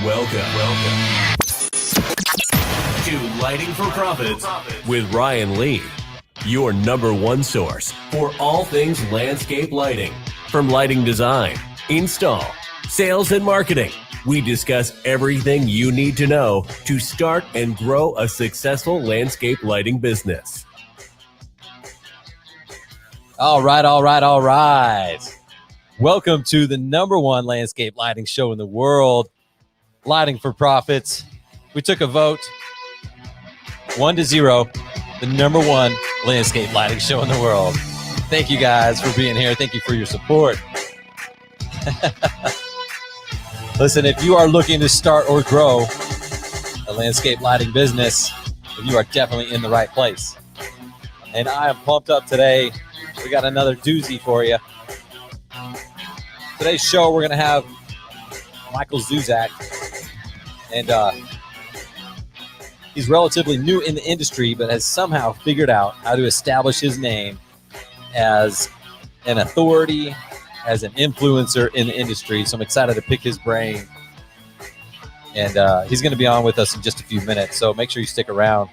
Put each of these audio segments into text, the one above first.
Welcome to Lighting for Profits with Ryan Lee, your number one source for all things landscape lighting. From lighting design, install, sales, and marketing, we discuss everything you need to know to start and grow a successful landscape lighting business. All right. Welcome to the number one landscape lighting show in the world, Lighting for Profits. We took a vote, 1-0, the number one landscape lighting show in the world. Thank you guys for being here. Thank you for your support. Listen, if you are looking to start or grow a landscape lighting business, then you are definitely in the right place. And I am pumped up today. We got another doozy for you. Today's show, we're going to have Michael Zuzack. And he's relatively new in the industry, but has somehow figured out how to establish his name as an authority, as an influencer in the industry. So I'm excited to pick his brain. And he's going to be on with us in just a few minutes. So make sure you stick around.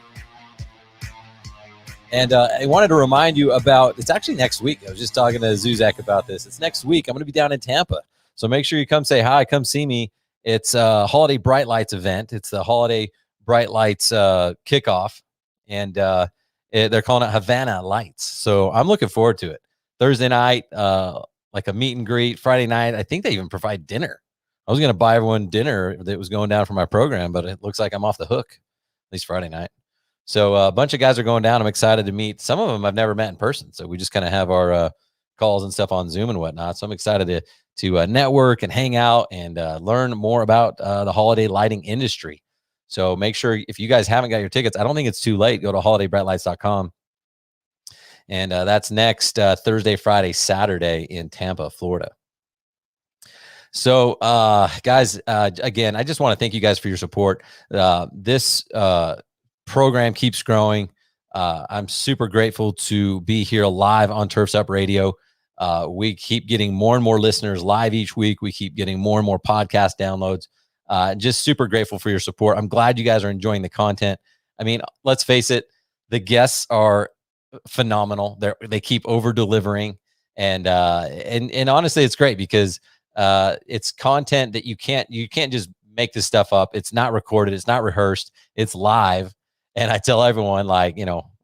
And I wanted to remind you about, it's actually next week. I was just talking to Zuzack about this. It's next week. I'm going to be down in Tampa. So make sure you come say hi, come see me. It's a Holiday Bright Lights event. It's the Holiday Bright Lights kickoff. And they're calling it Havana Lights. So I'm looking forward to it. Thursday night, like a meet and greet. Friday night, I think they even provide dinner. I was going to buy everyone dinner that was going down for my program, but it looks like I'm off the hook, at least Friday night. So a bunch of guys are going down. I'm excited to meet. Some of them I've never met in person. So we just kind of have our calls and stuff on Zoom and whatnot. So I'm excited to network and hang out and learn more about the holiday lighting industry. So make sure, if you guys haven't got your tickets, I don't think it's too late. Go to holidaybrightlights.com. And that's next Thursday, Friday, Saturday in Tampa, Florida. So guys, again, I just want to thank you guys for your support. This program keeps growing. I'm super grateful to be here live on Turfs Up Radio. We keep getting more and more listeners live each week. We keep getting more and more podcast downloads. Just super grateful for your support. I'm glad you guys are enjoying the content. I mean, let's face it, the guests are phenomenal. They keep over delivering, and honestly, it's great because it's content that you can't just make this stuff up. It's not recorded. It's not rehearsed. It's live. And I tell everyone, like,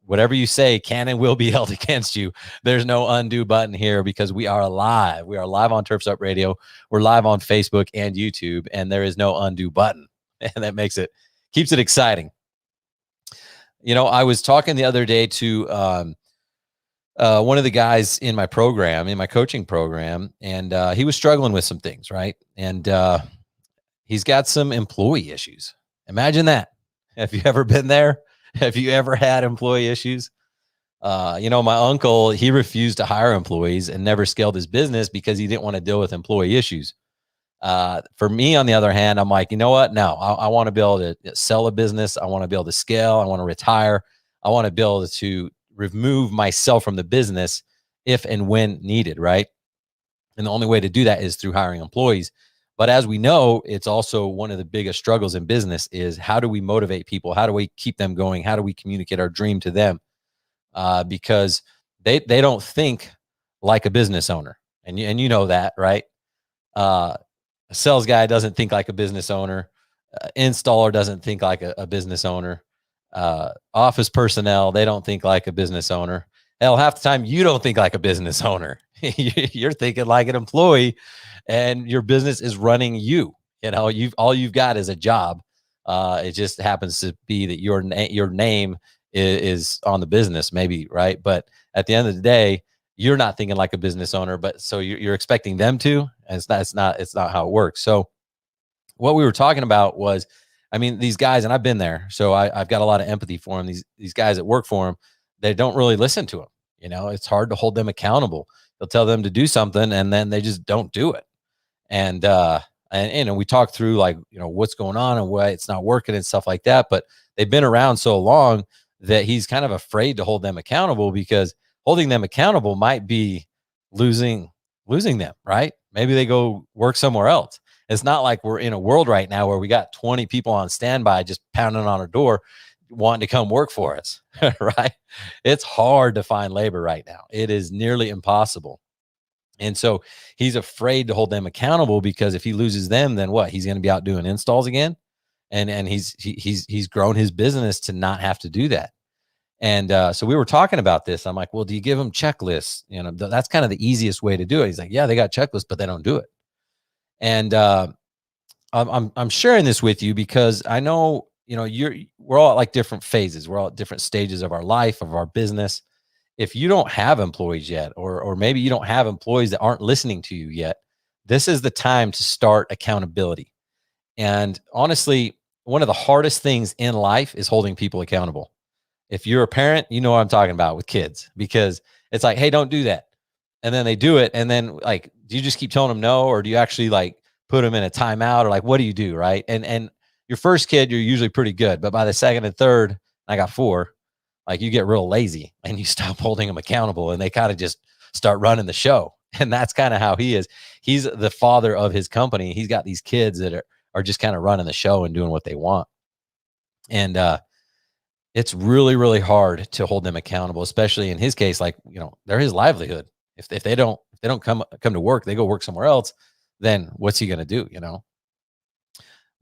whatever you say can and will be held against you. There's no undo button here because we are live. We are live on Turfs Up Radio. We're live on Facebook and YouTube, and there is no undo button. And that keeps it exciting. I was talking the other day to one of the guys in my program, in my coaching program, and he was struggling with some things, right? And he's got some employee issues. Imagine that. Have you ever been there? Have you ever had employee issues? My uncle, he refused to hire employees and never scaled his business because he didn't want to deal with employee issues. For me, on the other hand, I'm like, you know what? No, I want to be able to sell a business. I want to be able to scale. I want to retire. I want to be able to remove myself from the business if and when needed, right? And the only way to do that is through hiring employees. But as we know, it's also one of the biggest struggles in business is how do we motivate people? How do we keep them going? How do we communicate our dream to them? Because they don't think like a business owner. And you know that, right? A sales guy doesn't think like a business owner. Installer doesn't think like a business owner. Office personnel, they don't think like a business owner. Hell, half the time you don't think like a business owner. You're thinking like an employee, and your business is running you. All you've got is a job. It just happens to be that your name is on the business, maybe, right? But at the end of the day, you're not thinking like a business owner, but so you're expecting them to, and it's not how it works. So what we were talking about was, I mean, these guys, and I've been there, so I've got a lot of empathy for them. These guys that work for them, they don't really listen to them. It's hard to hold them accountable. They'll tell them to do something, and then they just don't do it. And we talk through what's going on and why it's not working and stuff like that. But they've been around so long that he's kind of afraid to hold them accountable, because holding them accountable might be losing them, right? Maybe they go work somewhere else. It's not like we're in a world right now where we got 20 people on standby just pounding on our door wanting to come work for us, right? It's hard to find labor right now. It is nearly impossible. And so he's afraid to hold them accountable, because if he loses them, then what? He's going to be out doing installs again. And he's grown his business to not have to do that. And so we were talking about this. I'm like, well, do you give them checklists? That's kind of the easiest way to do it. He's like, yeah, they got checklists, but they don't do it. And I'm sharing this with you because I know, we're all at like different phases. We're all at different stages of our life, of our business. If you don't have employees yet, or maybe you don't have employees that aren't listening to you yet, this is the time to start accountability. And honestly, one of the hardest things in life is holding people accountable. If you're a parent, you know what I'm talking about with kids, because it's like, hey, don't do that. And then they do it. And then like, do you just keep telling them no? Or do you actually like put them in a timeout, or like, what do you do? Right. And your first kid, you're usually pretty good. But by the second and third, I got 4, like you get real lazy and you stop holding them accountable, and they kind of just start running the show. And that's kind of how he is. He's the father of his company. He's got these kids that are just kind of running the show and doing what they want. And it's really, really hard to hold them accountable, especially in his case. Like, they're his livelihood. If they don't come to work, they go work somewhere else, then what's he going to do?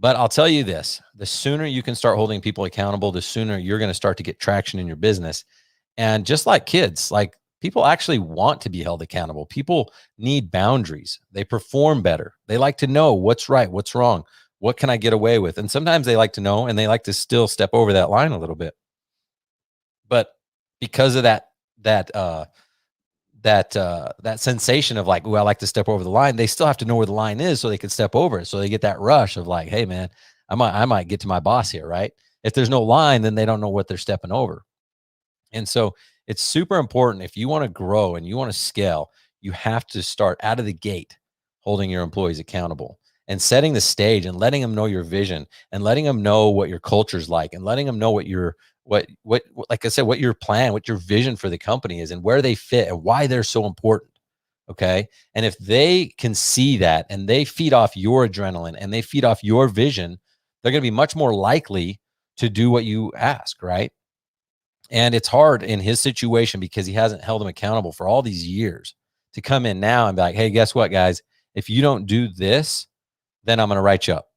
But I'll tell you this, the sooner you can start holding people accountable, the sooner you're going to start to get traction in your business. And just like kids, like people actually want to be held accountable. People need boundaries. They perform better. They like to know what's right, what's wrong, what can I get away with? And sometimes they like to know, and they like to still step over that line a little bit. But because of that sensation of like, oh, I like to step over the line, they still have to know where the line is so they can step over it. So they get that rush of like, hey man, I might get to my boss here, right? If there's no line, then they don't know what they're stepping over. And so it's super important. If you want to grow and you want to scale, you have to start out of the gate holding your employees accountable and setting the stage and letting them know your vision and letting them know what your culture's like and letting them know what like I said, what your plan, what your vision for the company is and where they fit and why they're so important. Okay. And if they can see that and they feed off your adrenaline and they feed off your vision, they're going to be much more likely to do what you ask. Right. And it's hard in his situation because he hasn't held them accountable for all these years to come in now and be like, hey, guess what, guys? If you don't do this, then I'm going to write you up.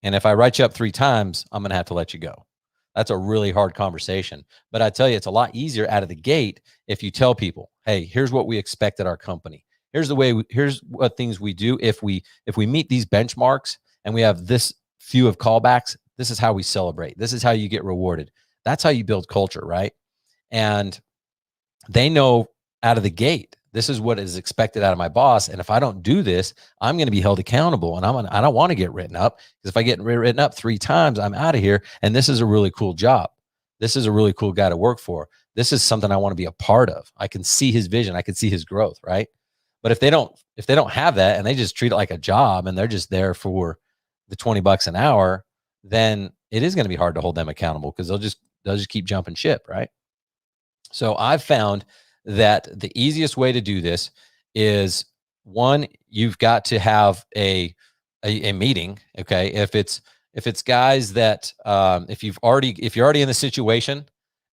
And if I write you up 3 times, I'm going to have to let you go. That's a really hard conversation. But I tell you, it's a lot easier out of the gate if you tell people, hey, here's what we expect at our company. Here's what things we do. If we meet these benchmarks and we have this few of callbacks, this is how we celebrate. This is how you get rewarded. That's how you build culture, right? And they know out of the gate, this is what is expected out of my boss. And if I don't do this, I'm going to be held accountable. And I don't want to get written up, because if I get written up 3 times, I'm out of here. And this is a really cool job. This is a really cool guy to work for. This is something I want to be a part of. I can see his vision. I can see his growth. Right. But if they don't have that and they just treat it like a job and they're just there for the $20 an hour, then it is going to be hard to hold them accountable, because they'll just keep jumping ship. Right. So I've found that the easiest way to do this is, one, you've got to have a meeting. Okay. If it's guys that, if you're already in the situation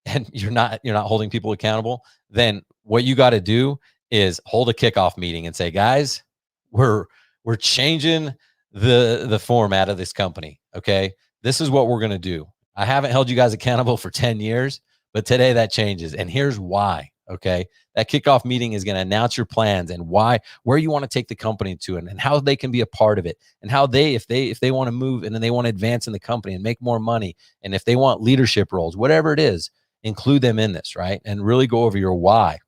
and you're not holding people accountable, then what you got to do is hold a kickoff meeting and say, guys, we're changing the format of this company. Okay. This is what we're going to do. I haven't held you guys accountable for 10 years, but today that changes. And here's why. Okay. That kickoff meeting is going to announce your plans and where you want to take the company to, and how they can be a part of it, and how if they want to move and then they want to advance in the company and make more money. And if they want leadership roles, whatever it is, include them in this, right? And really go over your why.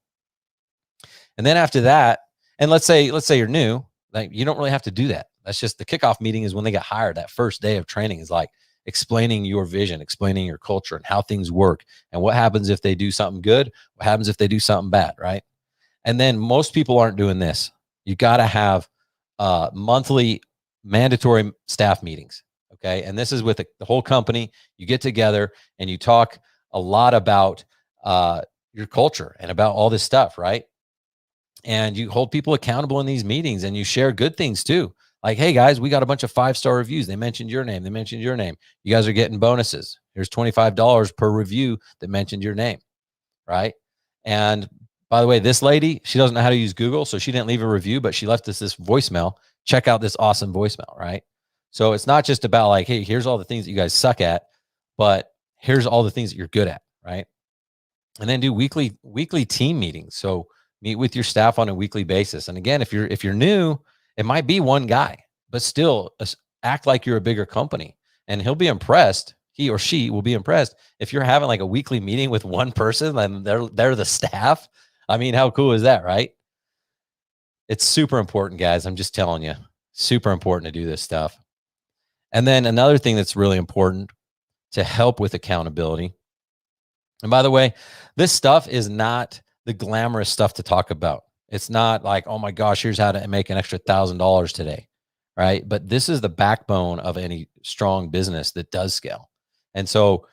And then after that, and let's say you're new, like you don't really have to do that. That's just the kickoff meeting is when they get hired. That first day of training is like explaining your vision, explaining your culture and how things work and what happens if they do something good, what happens if they do something bad, right? And then most people aren't doing this. You got to have monthly mandatory staff meetings, okay? And this is with the whole company. You get together and you talk a lot about your culture and about all this stuff, right? And you hold people accountable in these meetings, and you share good things too. Like, hey guys, we got a bunch of 5-star reviews. They mentioned your name. They mentioned your name. You guys are getting bonuses. Here's $25 per review that mentioned your name, right? And by the way, this lady, she doesn't know how to use Google, so she didn't leave a review, but she left us this voicemail. Check out this awesome voicemail, right? So it's not just about like, hey, here's all the things that you guys suck at, but here's all the things that you're good at, right? And then do weekly team meetings. So meet with your staff on a weekly basis. And again, if you're new, it might be one guy, but still act like you're a bigger company, and he'll be impressed. He or she will be impressed if you're having like a weekly meeting with one person and they're the staff. I mean, how cool is that, right? It's super important, guys. I'm just telling you, super important to do this stuff. And then another thing that's really important to help with accountability. And by the way, this stuff is not the glamorous stuff to talk about. It's not like, oh my gosh, here's how to make an extra $1,000 today, right? But this is the backbone of any strong business that does scale. And so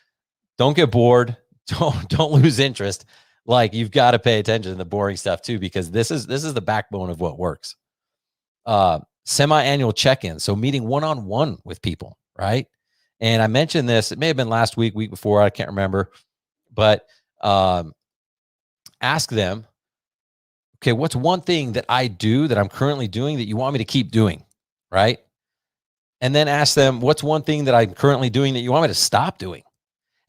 don't get bored. Don't lose interest. Like, you've got to pay attention to the boring stuff too, because this is the backbone of what works. Semi-annual check-ins. So meeting one-on-one with people, right? And I mentioned this, it may have been last week before, I can't remember, but ask them, okay, what's one thing that I do that I'm currently doing that you want me to keep doing, right? And then ask them, what's one thing that I'm currently doing that you want me to stop doing?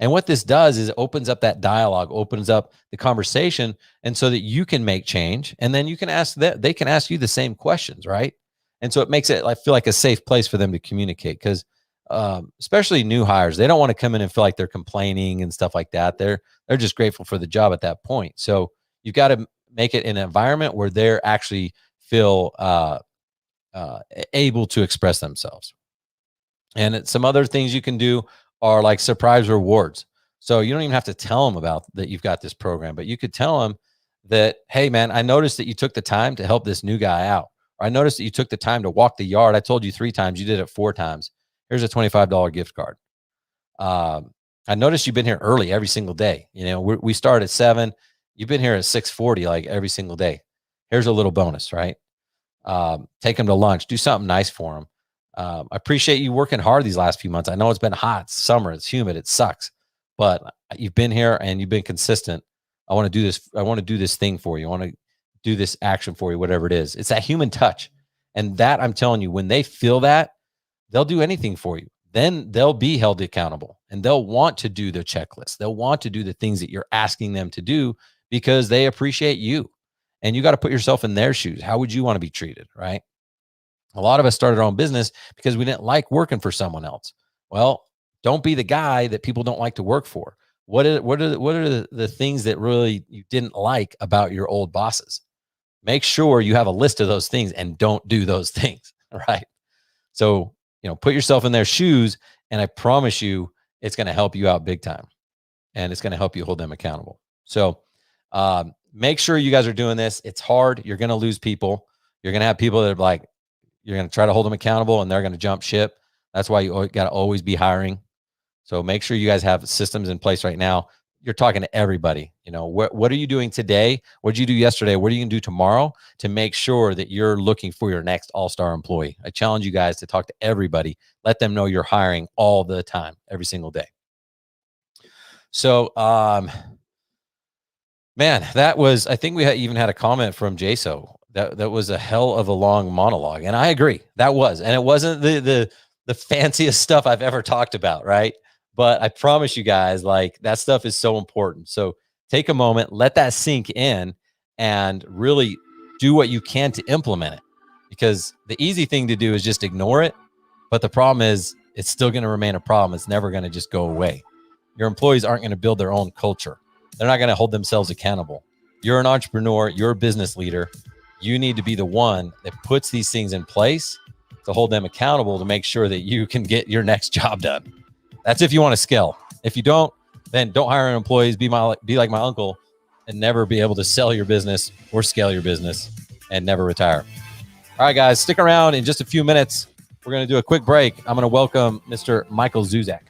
And what this does is it opens up that dialogue, opens up the conversation, and so that you can make change, and then you can ask that, they can ask you the same questions, right? And so it makes it, I feel like, a safe place for them to communicate, because especially new hires, they don't want to come in and feel like they're complaining and stuff like that. They're just grateful for the job at that point. So you've got to make it an environment where they're actually feel able to express themselves. And some other things you can do are like surprise rewards. So you don't even have to tell them about that you've got this program, but you could tell them that, hey man, I noticed that you took the time to help this new guy out. Or I noticed that you took the time to walk the yard. I told you 3 times, you did it 4 times. Here's a $25 gift card. I noticed you've been here early every single day. You know, we start at 7. You've been here at 6:40, like every single day. Here's a little bonus, right? Take them to lunch, do something nice for them. I appreciate you working hard these last few months. I know it's been hot, it's summer, it's humid, it sucks, but you've been here and you've been consistent. I want to do this. I want to do this thing for you. I want to do this action for you, whatever it is. It's that human touch. And that, I'm telling you, when they feel that, they'll do anything for you. Then they'll be held accountable, and they'll want to do the checklist. They'll want to do the things that you're asking them to do because they appreciate you. And you got to put yourself in their shoes. How would you want to be treated, right? A lot of us started our own business because we didn't like working for someone else. Well, don't be the guy that people don't like to work for. What are the things that really you didn't like about your old bosses? Make sure you have a list of those things and don't do those things, right? So, put yourself in their shoes, and I promise you it's going to help you out big time, and it's going to help you hold them accountable. So make sure you guys are doing this. It's hard. You're going to lose people. You're going to have people that are like, you're going to try to hold them accountable, and they're going to jump ship. That's why you got to always be hiring. So make sure you guys have systems in place right now. You're talking to everybody. What are you doing today? What did you do yesterday? What are you going to do tomorrow to make sure that you're looking for your next all-star employee? I challenge you guys to talk to everybody. Let them know you're hiring all the time, every single day. So, man, that was, I think we even had a comment from JSO. That was a hell of a long monologue. And I agree, that was. And it wasn't the fanciest stuff I've ever talked about, right? But I promise you guys, like, that stuff is so important. So take a moment, let that sink in, and really do what you can to implement it. Because the easy thing to do is just ignore it. But the problem is, it's still going to remain a problem. It's never going to just go away. Your employees aren't going to build their own culture. They're not going to hold themselves accountable. You're an entrepreneur. You're a business leader. You need to be the one that puts these things in place to hold them accountable, to make sure that you can get your next job done. That's if you want to scale. If you don't, then don't hire employees. Be like my uncle, and never be able to sell your business or scale your business, and never retire. All right, guys, stick around. In just a few minutes, we're going to do a quick break. I'm going to welcome Mr. Michael Zuzack.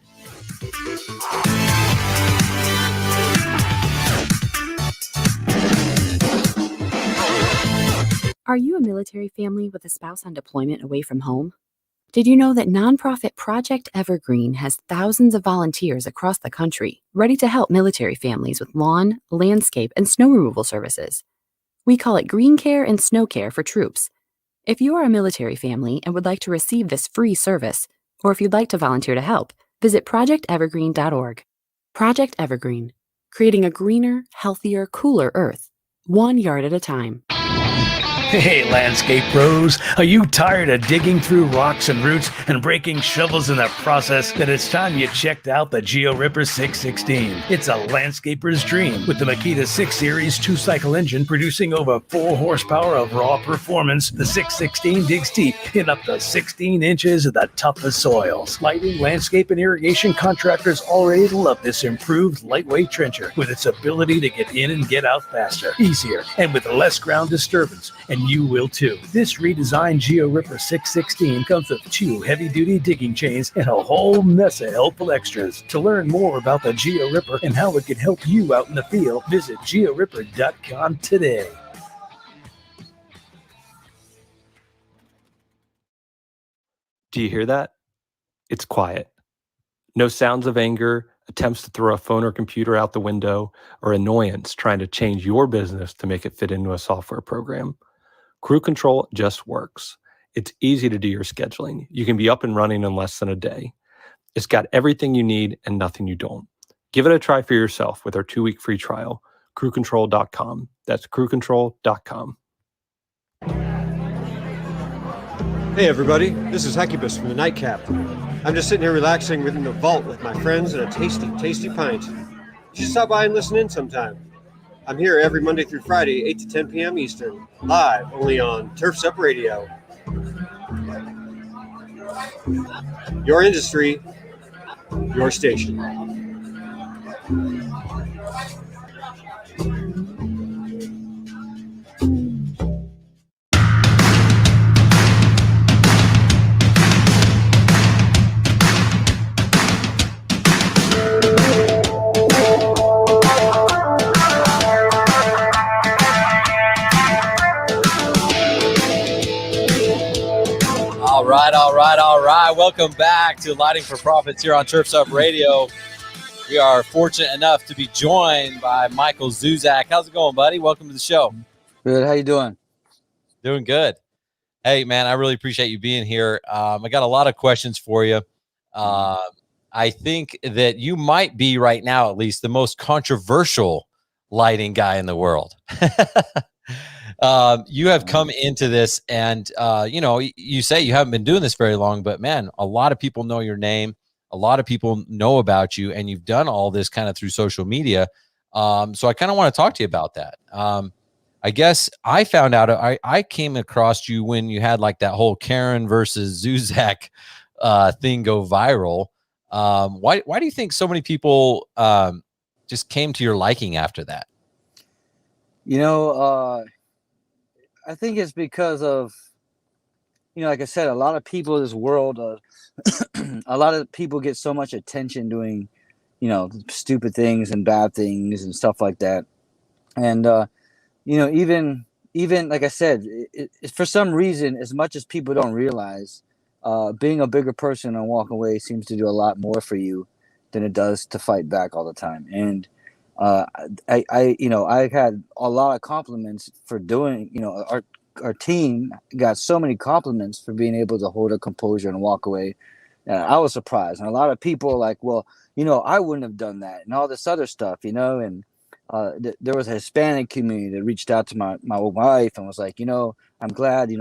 Are you a military family with a spouse on deployment away from home? Did you know that nonprofit Project Evergreen has thousands of volunteers across the country ready to help military families with lawn, landscape, and snow removal services? We call it green care and snow care for troops. If you are a military family and would like to receive this free service, or if you'd like to volunteer to help, visit projectevergreen.org. Project Evergreen, creating a greener, healthier, cooler Earth, 1 yard at a time. Hey, landscape pros, are you tired of digging through rocks and roots and breaking shovels in the process? Then it's time you checked out the Geo Ripper 616. It's a landscaper's dream with the Makita 6 Series 2-cycle engine producing over 4 horsepower of raw performance. The 616 digs deep in up to 16 inches of the toughest soils. Lighting, landscape, and irrigation contractors already love this improved lightweight trencher with its ability to get in and get out faster, easier, and with less ground disturbance. And you will too. This redesigned Geo Ripper 616 comes with 2 heavy-duty digging chains and a whole mess of helpful extras. To learn more about the Geo Ripper and how it can help you out in the field, visit georipper.com today. Do you hear that? It's quiet. No sounds of anger, attempts to throw a phone or computer out the window, or annoyance trying to change your business to make it fit into a software program. Crew Control just works. It's easy to do your scheduling. You can be up and running in less than a day. It's got everything you need and nothing you don't. Give it a try for yourself with our 2-week free trial. crewcontrol.com. That's crewcontrol.com. Hey everybody, this is Hecubus from the Nightcap. I'm just sitting here relaxing within the vault with my friends and a tasty, tasty pint. You should stop by and listen in sometime. I'm here every Monday through Friday, 8 to 10 p.m. Eastern, live only on Turf's Up Radio. Your industry, your station. All right. Welcome back to Lighting for Profits here on Turf's Up Radio. We are fortunate enough to be joined by Michael Zuzack. How's it going, buddy? Welcome to the show. Good. How you doing? Doing good. Hey, man, I really appreciate you being here. I got a lot of questions for you. I think that you might be right now, at least, the most controversial lighting guy in the world. You have come into this and, you say you haven't been doing this very long, but man, a lot of people know your name. A lot of people know about you, and you've done all this kind of through social media. So I kind of want to talk to you about that. I guess I found out, I came across you when you had like that whole Karen versus Zuzack thing go viral. Why do you think so many people just came to your liking after that? I think it's because of, like I said, a lot of people in this world, a lot of people get so much attention doing, stupid things and bad things and stuff like that. And, even like I said, for some reason, as much as people don't realize, being a bigger person and walking away seems to do a lot more for you than it does to fight back all the time. And I've had a lot of compliments for doing, our team got so many compliments for being able to hold a composure and walk away. I was surprised. And a lot of people like, well, I wouldn't have done that and all this other stuff, and there was a Hispanic community that reached out to my wife and was like, I'm glad,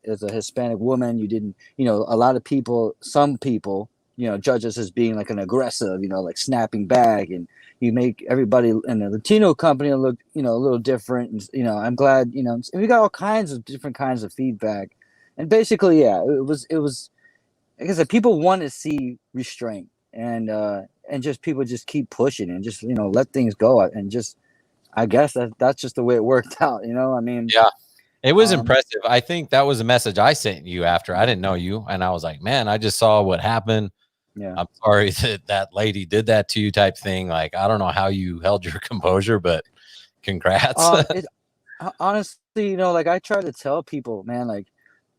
as a Hispanic woman, you didn't, a lot of people, some people, judge us as being like an aggressive, like snapping back, and you make everybody in the Latino company look, a little different. And, I'm glad, and we got all kinds of different kinds of feedback. And basically, yeah, it was, like I said, people want to see restraint and just people just keep pushing and just, let things go. And just, I guess that's just the way it worked out, Yeah, it was impressive. I think that was a message I sent you after I didn't know you. And I was like, man, I just saw what happened. Yeah, I'm sorry that lady did that to you type thing. Like, I don't know how you held your composure, but congrats. Honestly, like I try to tell people, man, like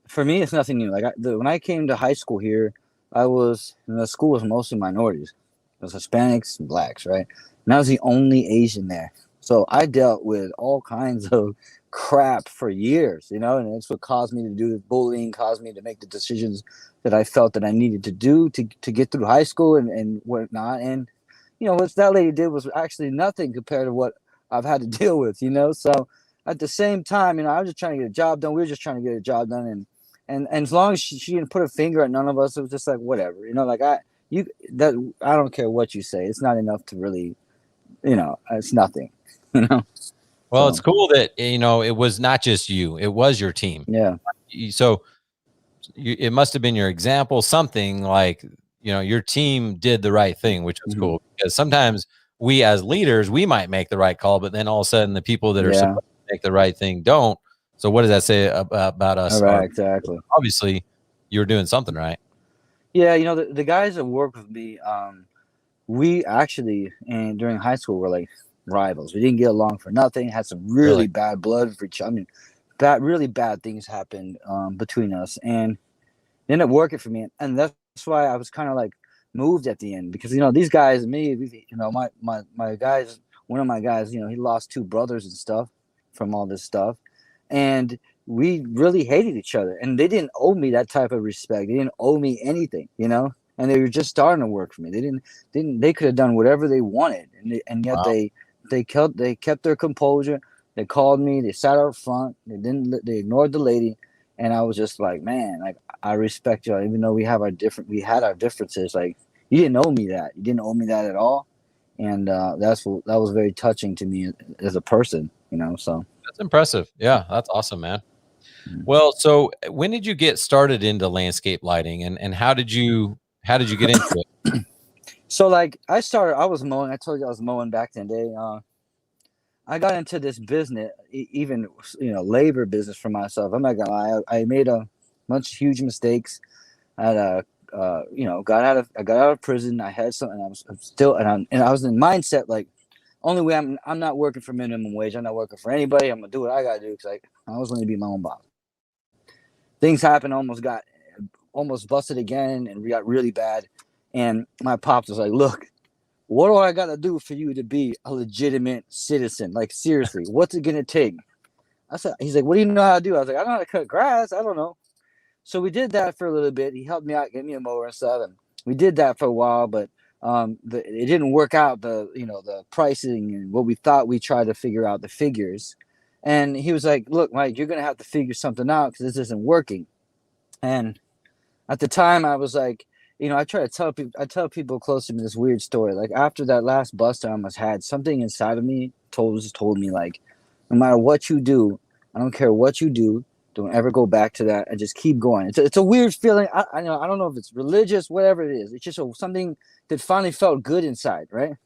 for me, it's nothing new. Like when I came to high school here, the school was mostly minorities. It was Hispanics and blacks, right? And I was the only Asian there. So I dealt with all kinds of crap for years, and it's what caused me to do the bullying, caused me to make the decisions that I felt that I needed to do to get through high school and whatnot. And, what that lady did was actually nothing compared to what I've had to deal with, So at the same time, I was just trying to get a job done. We were just trying to get a job done. And as long as she didn't put a finger at none of us, it was just like, whatever, like I don't care what you say. It's not enough to really, it's nothing, Well, So, it's cool that, it was not just you, it was your team. yeah. So it must've been your example, something like, your team did the right thing, which was cool, because sometimes we as leaders, we might make the right call, but then all of a sudden the people that are supposed to make the right thing don't. So what does that say about us? All right, exactly. Obviously you're doing something right. Yeah. The guys that work with me, we actually, and during high school, were like rivals. We didn't get along for nothing, had some really bad blood for each other. I mean, really bad things happened between us, and it ended up working for me. And that's why I was kind of like moved at the end, because, these guys and me, my guys, one of my guys, he lost 2 brothers and stuff from all this stuff. And we really hated each other, and they didn't owe me that type of respect. They didn't owe me anything, and they were just starting to work for me. They could have done whatever they wanted. And yet they kept their composure. They called me, they sat out front, they ignored the lady. And I was just like, man, like, I respect you, even though we had our differences. Like, you didn't owe me that. You didn't owe me that at all. And that was very touching to me as a person, so. That's impressive. Yeah, that's awesome, man. Well, so when did you get started into landscape lighting, and how did you get into it? So, like, I was mowing. I told you I was mowing back in the day. I got into this business, even, labor business for myself. I'm not gonna lie. I made a bunch of huge mistakes. I had got out of prison. I had something. I was still, and I was in mindset like, only way I'm not working for minimum wage. I'm not working for anybody. I'm gonna do what I gotta do, because I always want to be my own boss. Things happened. Almost busted again, and we got really bad. And my pops was like, "Look, what do I gotta do for you to be a legitimate citizen? Like, seriously, what's it gonna take?" He's like, "What do you know how to do?" I was like, "I know how to cut grass. I don't know." So we did that for a little bit. He helped me out, get me a mower and stuff, and we did that for a while. But it didn't work out. The pricing and what we thought. We tried to figure out the figures, and he was like, "Look, Mike, you're gonna have to figure something out, because this isn't working." And at the time, I was like, I try to tell people close to me this weird story. Like, after that last bust I almost had, something inside of me told me, like, no matter what you do, I don't care what you do, don't ever go back to that, and just keep going. It's a weird feeling. I don't know if it's religious, whatever it is. It's just something that finally felt good inside, right?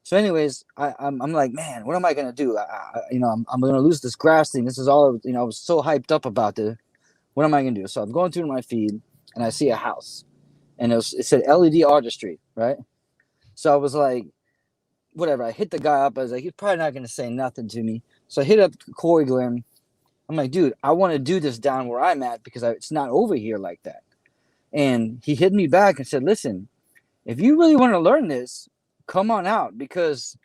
So, anyways, I'm like, man, what am I gonna do? I'm gonna lose this grass thing. This is all. I was so hyped up about this. What am I gonna do? So I'm going through my feed, and I see a house, and it said LED artistry, right? So I was like, whatever. I hit the guy up. I was like, he's probably not gonna say nothing to me. So I hit up Corey Glenn. I'm like, dude, I want to do this down where I'm at, because it's not over here like that. And he hit me back and said, listen, if you really want to learn this, come on out, because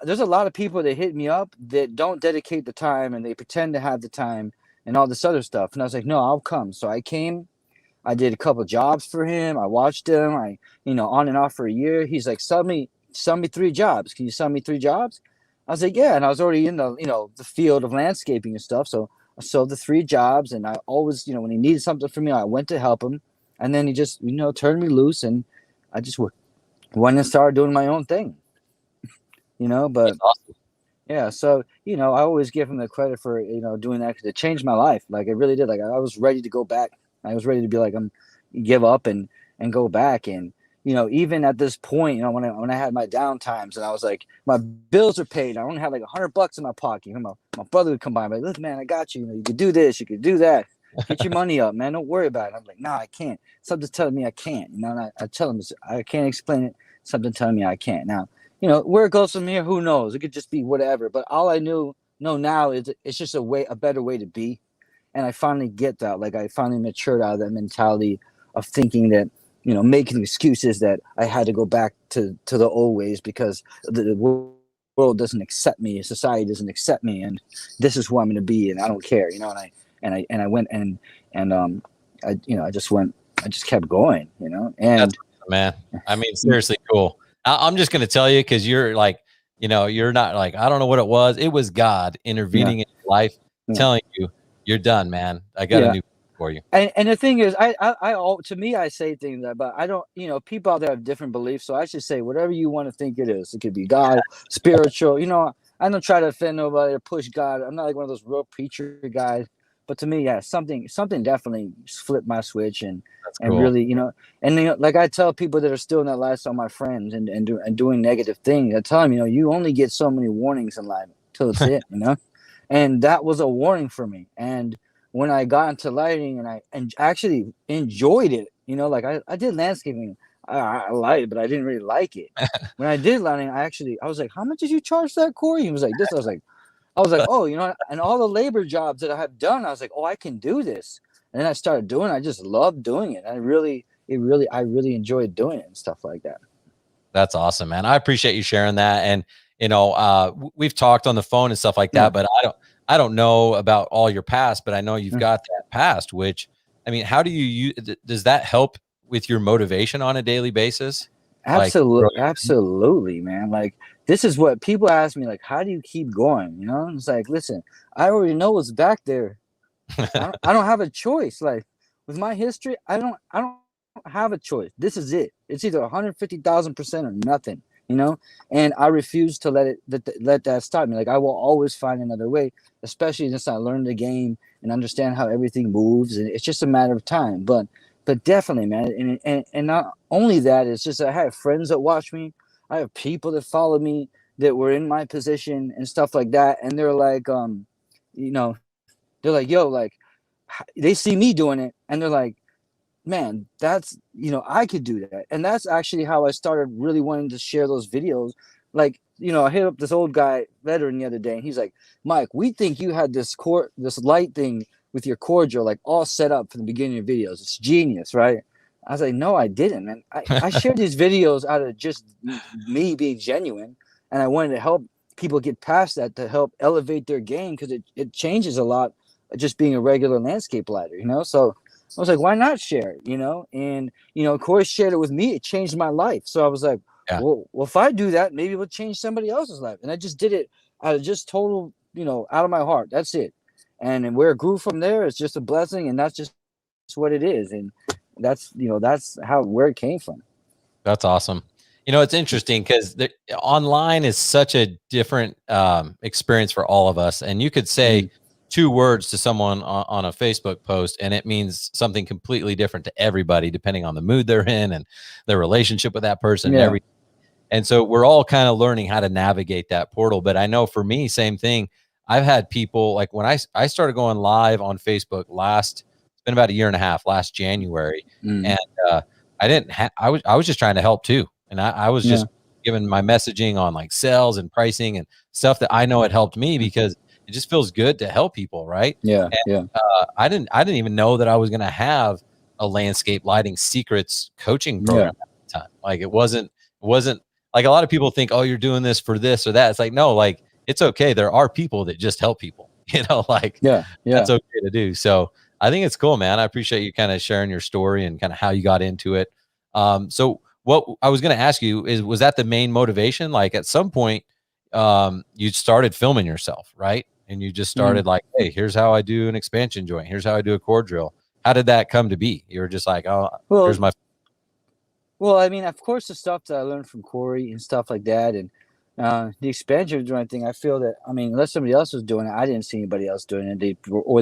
there's a lot of people that hit me up that don't dedicate the time, and they pretend to have the time and all this other stuff. And I was like, no, I'll come. So I came. I did a couple jobs for him. I watched him. On and off for a year. He's like, sell me 3 jobs. Can you sell me 3 jobs? I was like, yeah. And I was already in the field of landscaping and stuff. So I sold the 3 jobs, and I always, when he needed something from me, I went to help him. And then he just, turned me loose, and I just went and started doing my own thing, but That's awesome. yeah. So, I always give him the credit for, doing that, because it changed my life. Like, it really did. Like, I was ready to go back. I was ready to be like, give up and go back. And, even at this point, when I had my down times, and I was like, my bills are paid, I only had like $100 in my pocket. My brother would come by and be like, look, man, I got you. You could do this, you could do that. Get your money up, man. Don't worry about it. I'm like, nah, I can't. Something's telling me I can't. And I tell him, I can't explain it. Something telling me I can't. Now, where it goes from here, who knows? It could just be whatever. But all I knew no, now it's just a better way to be. And I finally get that. Like, I finally matured out of that mentality of thinking that, making excuses that I had to go back to the old ways because the world doesn't accept me, society doesn't accept me, and this is who I'm going to be, and I don't care, And I went I just kept going, and That's awesome, man. I mean, seriously cool. I'm just going to tell you, because you're like, you're not like, I don't know what it was. It was God intervening in your life, telling you, you're done, man. I got a new for you. And the thing is, to me, I say things that, but I don't, people out there have different beliefs. So I should say whatever you want to think it is. It could be God, spiritual, I don't try to offend nobody or push God. I'm not like one of those real preacher guys, but to me, something definitely flipped my switch and cool. really, like I tell people that are still in that lifestyle, my friends, and doing negative things, I tell them, you only get so many warnings in life till it's it, and that was a warning for me. And when I got into lighting and I actually enjoyed it, like I did landscaping. I liked it, but I didn't really like it. When I did lighting, I was like, how much did you charge that, Corey? He was like, this. I was like, oh, and all the labor jobs that I have done, I was like, oh, I can do this. And then I started doing it. I just loved doing it. I really enjoyed doing it and stuff like that. That's awesome, man. I appreciate you sharing that. And, we've talked on the phone and stuff like that, but I don't know about all your past, but I know you've got that past, which, I mean, how do you use, does that help with your motivation on a daily basis? Absolutely. Absolutely, man. Like, this is what people ask me, like, how do you keep going? It's like, listen, I already know what's back there. I don't have a choice. Like, with my history, I don't have a choice. This is it. It's either 150,000% or nothing, and I refuse to let that stop me. Like, I will always find another way, especially since I learned the game and understand how everything moves. And it's just a matter of time. But definitely, man. And not only that, it's just I have friends that watch me. I have people that follow me that were in my position and stuff like that. And they're like, they're like, yo, like, they see me doing it and they're like, man, that's, I could do that. And that's actually how I started really wanting to share those videos. Like, I hit up this old guy, veteran, the other day, and he's like, Mike, we think you had this light thing with your cordial, like, all set up from the beginning of videos. It's genius, right? I was like, no, I didn't, man. I shared these videos out of just me being genuine. And I wanted to help people get past that, to help elevate their game, because it changes a lot just being a regular landscape lighter, So I was like, why not share it, And, Corey shared it with me. It changed my life. So I was like, well, if I do that, maybe it will change somebody else's life. And I just did it out of just total, out of my heart. That's it. And where it grew from there is just a blessing. And that's just what it is. And that's where it came from. That's awesome. It's interesting because online is such a different experience for all of us. And you could say two words to someone on a Facebook post, and it means something completely different to everybody, depending on the mood they're in and their relationship with that person and everything. And so we're all kind of learning how to navigate that portal. But I know for me, same thing. I've had people, like, when I started going live on Facebook it's been about a year and a half, last January. And I was just trying to help too. And I was just giving my messaging on like sales and pricing and stuff that I know it helped me, because it just feels good to help people. Right. I didn't even know that I was going to have a landscape lighting secrets coaching program at the time. Like, it wasn't like a lot of people think, oh, you're doing this for this or that. It's like, no, like, it's okay. There are people that just help people, that's okay to do. So I think it's cool, man. I appreciate you kind of sharing your story and kind of how you got into it. So what I was going to ask you is, was that the main motivation? Like, at some point, you started filming yourself, right? And you just started like, hey, here's how I do an expansion joint. Here's how I do a core drill. How did that come to be? You were just like, oh, here's my. Well, I mean, of course, the stuff that I learned from Corey and stuff like that, and the expansion joint thing, I feel that, I mean, unless somebody else was doing it, I didn't see anybody else doing it, they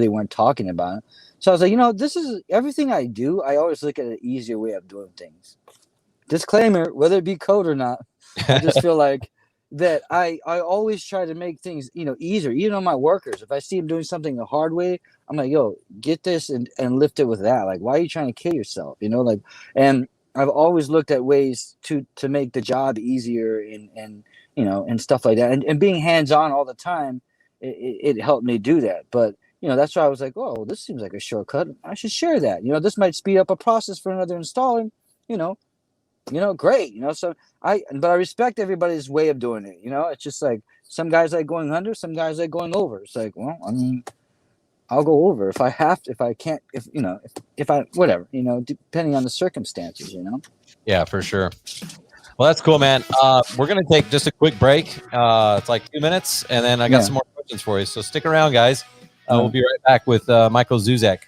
weren't talking about it. So I was like, this is everything I do. I always look at an easier way of doing things. Disclaimer, whether it be code or not, I just feel like that I always try to make things, easier. Even on my workers, if I see them doing something the hard way, I'm like, yo, get this and lift it with that. Like, why are you trying to kill yourself? And I've always looked at ways to make the job easier and stuff like that. And being hands-on all the time it helped me do that. But that's why I was like, oh, this seems like a shortcut. I should share that. This might speed up a process for another installer. Great. So but I respect everybody's way of doing it. It's just like some guys like going under, some guys like going over. It's like, well, I mean, I'll go over if I have to, if I can't, if I, whatever, depending on the circumstances, Yeah, for sure. Well, that's cool, man. We're going to take just a quick break. It's like 2 minutes, and then I got some more questions for you. So stick around, guys. We'll be right back with Michael Zuzack.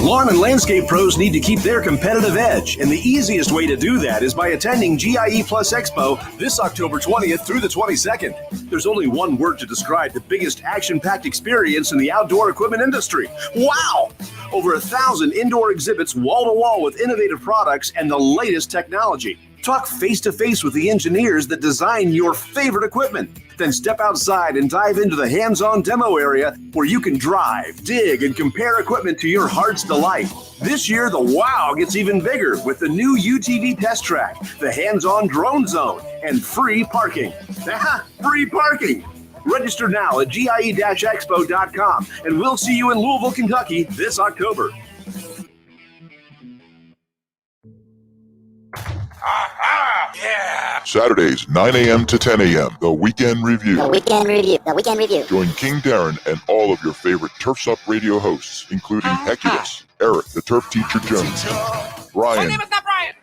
Lawn and landscape pros need to keep their competitive edge, and the easiest way to do that is by attending GIE Plus Expo this October 20th through the 22nd. There's only one word to describe the biggest action-packed experience in the outdoor equipment industry. Wow! Over 1,000 indoor exhibits wall-to-wall with innovative products and the latest technology. Talk face-to-face with the engineers that design your favorite equipment. Then step outside and dive into the hands-on demo area where you can drive, dig, and compare equipment to your heart's delight. This year, the wow gets even bigger with the new UTV test track, the hands-on drone zone, and free parking. Free parking! Register now at GIE-expo.com, and we'll see you in Louisville, Kentucky this October. Yeah. Saturdays, 9 a.m. to 10 a.m. The Weekend Review. The Weekend Review. The Weekend Review. Join King Darren and all of your favorite Turfs Up radio hosts, including Hecubus, Eric, the Turf Teacher Jones, Brian. My name is not Brian.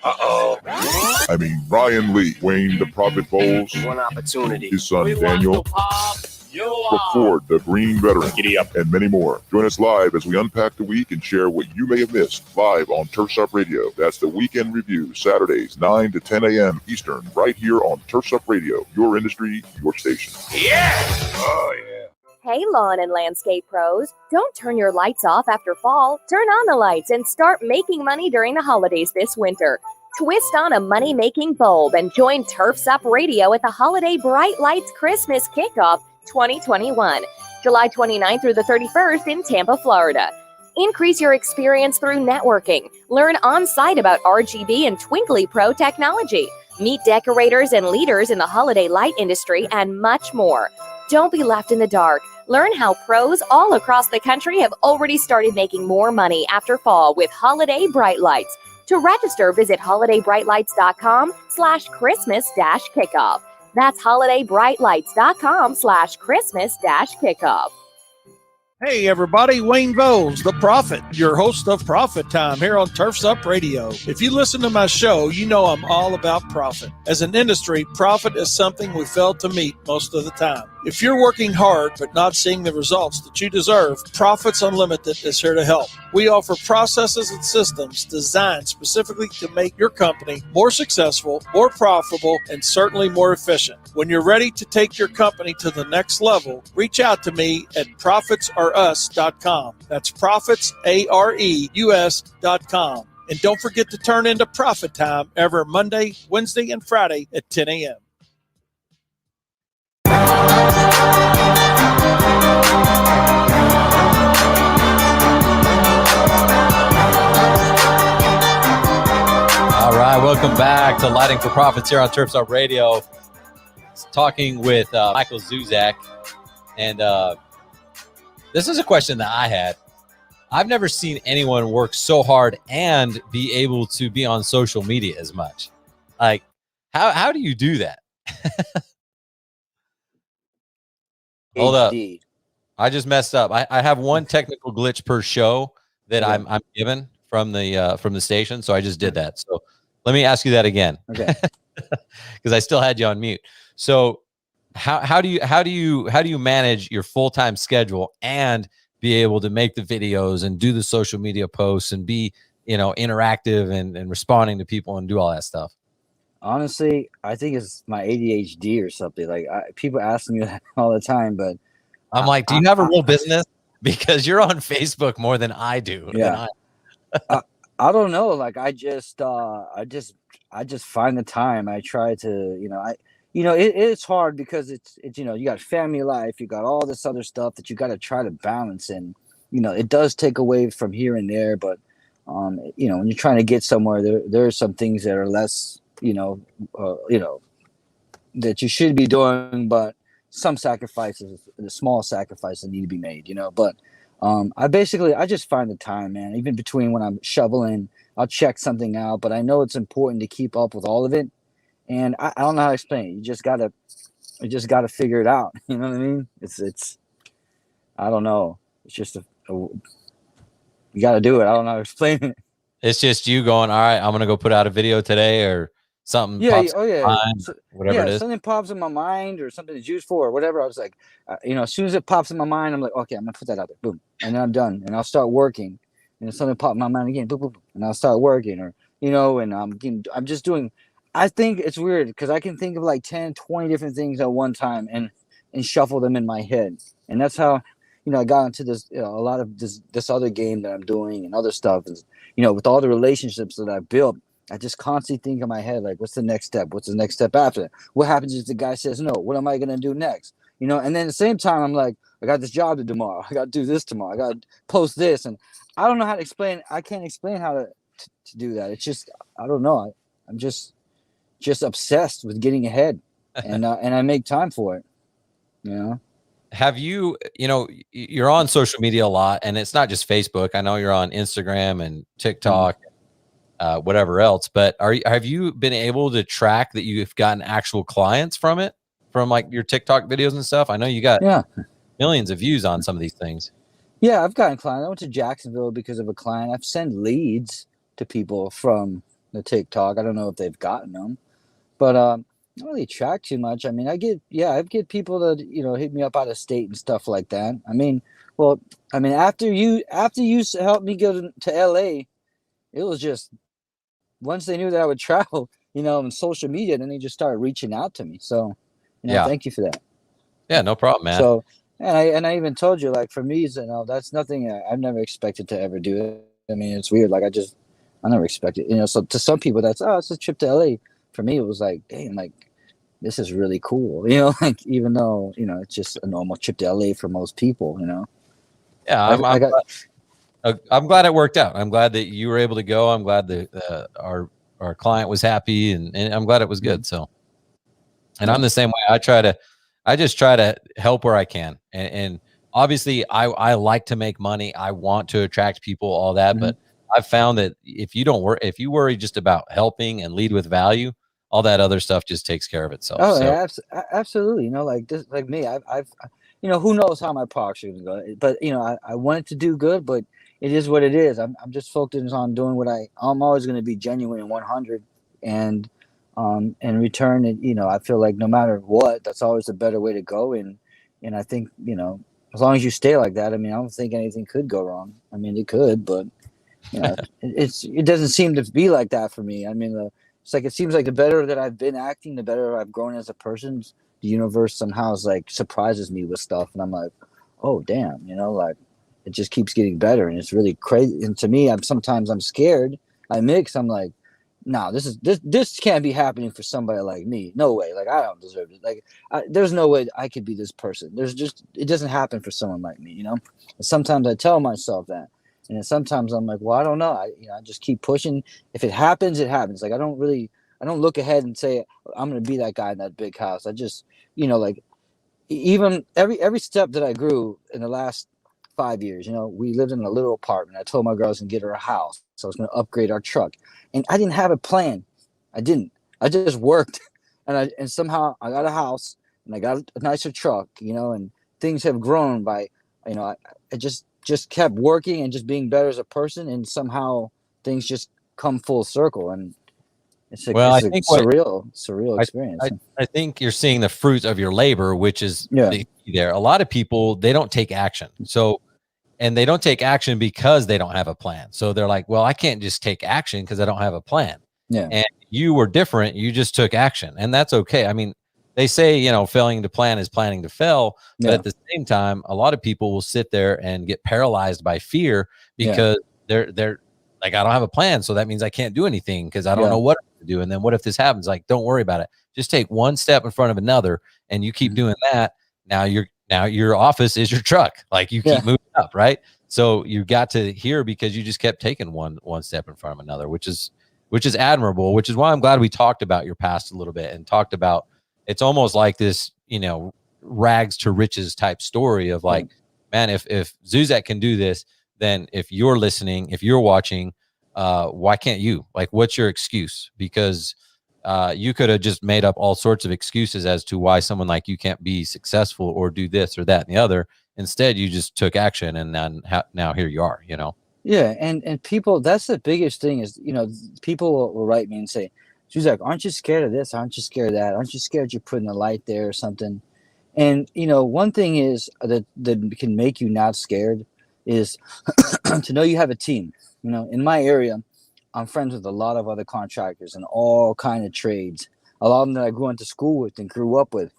Ryan Lee, Wayne the Prophet Bowles, One opportunity. his son Daniel, Ford, the Green Veteran, Giddy up, and many more. Join us live as we unpack the week and share what you may have missed live on Turfs Up Radio. That's the Weekend Review, Saturdays, 9 to 10 a.m. Eastern, right here on Turfs Up Radio, your industry, your station. Yeah! Oh, yeah. Hey, lawn and landscape pros. Don't turn your lights off after fall. Turn on the lights and start making money during the holidays this winter. Twist on a money-making bulb and join Turfs Up Radio at the Holiday Bright Lights Christmas Kickoff 2021, July 29th through the 31st in Tampa, Florida. Increase your experience through networking. Learn on-site about RGB and Twinkly Pro technology. Meet decorators and leaders in the holiday light industry and much more. Don't be left in the dark. Learn how pros all across the country have already started making more money after fall with Holiday Bright Lights. To register, visit holidaybrightlights.com/Christmas-kickoff. That's holidaybrightlights.com/Christmas-kickoff. Hey everybody, Wayne Bowles, the Prophet, your host of Profit Time here on Turfs Up Radio. If you listen to my show, you know I'm all about profit. As an industry, profit is something we fail to meet most of the time. If you're working hard but not seeing the results that you deserve, Profits Unlimited is here to help. We offer processes and systems designed specifically to make your company more successful, more profitable, and certainly more efficient. When you're ready to take your company to the next level, reach out to me at profitsareus.com. That's profitsareus.com. And don't forget to turn into Profit Time every Monday, Wednesday, and Friday at 10 a.m. All right, welcome back to Lighting for Profits here on Turfs Up Radio. Talking with Michael Zuzack, and this is a question that I had. I've never seen anyone work so hard and be able to be on social media as much. Like, how do you do that? Hold up. I just messed up. I have one technical glitch per show that I'm given from the station, so I just did that. So let me ask you that again. Okay. Because I still had you on mute. So how do you manage your full-time schedule and be able to make the videos and do the social media posts and be, interactive and responding to people and do all that stuff? Honestly, I think it's my ADHD or something. Like people ask me that all the time, but I'm like, do you have a real business? Because you're on Facebook more than I do. Yeah. I don't know. Like I just find the time. I try to, it's hard because it's you got family life, you got all this other stuff that you got to try to balance, and it does take away from here and there. But when you're trying to get somewhere, there are some things that are less that you should be doing, but some sacrifices, the small sacrifices need to be made, but I just find the time, man, even between when I'm shoveling, I'll check something out, but I know it's important to keep up with all of it. And I don't know how to explain it. You just gotta figure it out. You know what I mean? It's I don't know. It's just you gotta do it. I don't know how to explain it. It's just you going, all right, I'm going to go put out a video today or something. Yeah. Pops Oh yeah. in mind, whatever it is. Something pops in my mind or something that's useful or whatever. I was like, as soon as it pops in my mind, I'm like, okay, I'm gonna put that out there. Boom. And then I'm done. And I'll start working. And something popped in my mind again. Boom, boom, boom. And I'll start working and I'm just doing, I think it's weird because I can think of like 10, 20 different things at one time and shuffle them in my head. And that's how, I got into this, a lot of this other game that I'm doing and other stuff is, with all the relationships that I've built, I just constantly think in my head, like, what's the next step? What's the next step after that? What happens if the guy says no? What am I going to do next? And then at the same time, I'm like, I got this job to do tomorrow. I got to do this tomorrow. I got to post this. And I don't know how to explain. I can't explain how to do that. It's just, I don't know. I'm just obsessed with getting ahead and I make time for it. Have you, you're on social media a lot, and it's not just Facebook. I know you're on Instagram and TikTok, whatever else, but have you been able to track that you've gotten actual clients from it, from like your TikTok videos and stuff? I know you got millions of views on some of these things. Yeah, I've gotten clients. I went to Jacksonville because of a client. I've sent leads to people from the TikTok. I don't know if they've gotten them, but I don't really track too much. I mean, I get people that, hit me up out of state and stuff like that. I mean, after you helped me go to LA, it was just, once they knew that I would travel, on social media, then they just started reaching out to me. So, thank you for that. Yeah, no problem, man. So, and I even told you, like, for me, that's nothing I've never expected to ever do it. I mean, it's weird. Like, I never expected, so to some people that's, it's a trip to LA. For me, it was like, damn, like, this is really cool, like, even though, it's just a normal trip to LA for most people, Yeah, I'm glad it worked out. I'm glad that you were able to go. I'm glad that our client was happy, and I'm glad it was good. So, and I'm the same way. I just try to help where I can. And obviously I like to make money. I want to attract people, all that, but I've found that if you worry just about helping and lead with value, all that other stuff just takes care of itself. Oh, yeah, absolutely. Like this, like me, I've who knows how my products are going to go, but I want it to do good, but it is what it is. I'm just focused on doing what I'm always going to be genuine and 100, and in return, I feel like no matter what, that's always a better way to go. And I think, as long as you stay like that, I mean, I don't think anything could go wrong. I mean, it could, but it doesn't seem to be like that for me. I mean, it's like, it seems like the better that I've been acting, the better I've grown as a person. The universe somehow is like surprises me with stuff, and I'm like, oh damn, like it just keeps getting better, and it's really crazy. And to me, I'm scared. I'm like, no, this can't be happening for somebody like me. No way. Like, I don't deserve it. Like, there's no way I could be this person. It doesn't happen for someone like me, And sometimes I tell myself that. And then sometimes I'm like, well, I don't know. I just keep pushing. If it happens, it happens. Like, I don't look ahead and say, I'm going to be that guy in that big house. I just, like, even every step that I grew in the last 5 years, we lived in a little apartment. I told my girls to get her a house. So I was going to upgrade our truck. And I didn't have a plan. I just worked. And somehow I got a house and I got a nicer truck, and things have grown by, I just kept working and just being better as a person, and somehow things just come full circle, and it's a surreal experience. I think you're seeing the fruits of your labor, which is there. A lot of people, they don't take action. So, and they don't take action because they don't have a plan. So they're like, well, I can't just take action because I don't have a plan. Yeah. And you were different. You just took action, and that's okay. I mean, they say, failing to plan is planning to fail. But at the same time, a lot of people will sit there and get paralyzed by fear because they're like, I don't have a plan. So that means I can't do anything because I don't know what to do. And then what if this happens? Like, don't worry about it. Just take one step in front of another, and you keep doing that. Now your office is your truck. Like, you keep moving up, right? So you got to here because you just kept taking one step in front of another, which is which is admirable, which is why I'm glad we talked about your past a little bit and talked about, it's almost like this, rags to riches type story of like, man, if Zuzack can do this, then if you're listening, if you're watching, why can't you? Like, what's your excuse? Because you could have just made up all sorts of excuses as to why someone like you can't be successful or do this or that and the other. Instead, you just took action, and then now here you are, Yeah, and people, that's the biggest thing is, people will write me and say, Zuzack, aren't you scared of this? Aren't you scared of that? Aren't you scared you're putting a light there or something? And, one thing is that can make you not scared is to know you have a team. In my area, I'm friends with a lot of other contractors in all kind of trades. A lot of them that I grew into school with and grew up with,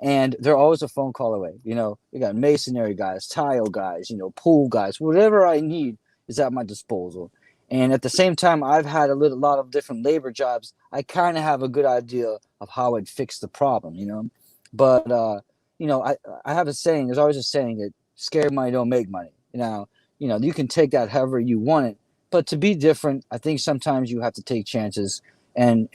and they're always a phone call away. You got masonry guys, tile guys, pool guys, whatever I need is at my disposal. And at the same time, I've had a lot of different labor jobs. I kind of have a good idea of how I'd fix the problem, But, I have a saying, there's always a saying that scared money don't make money. Now, you can take that however you want it. But to be different, I think sometimes you have to take chances and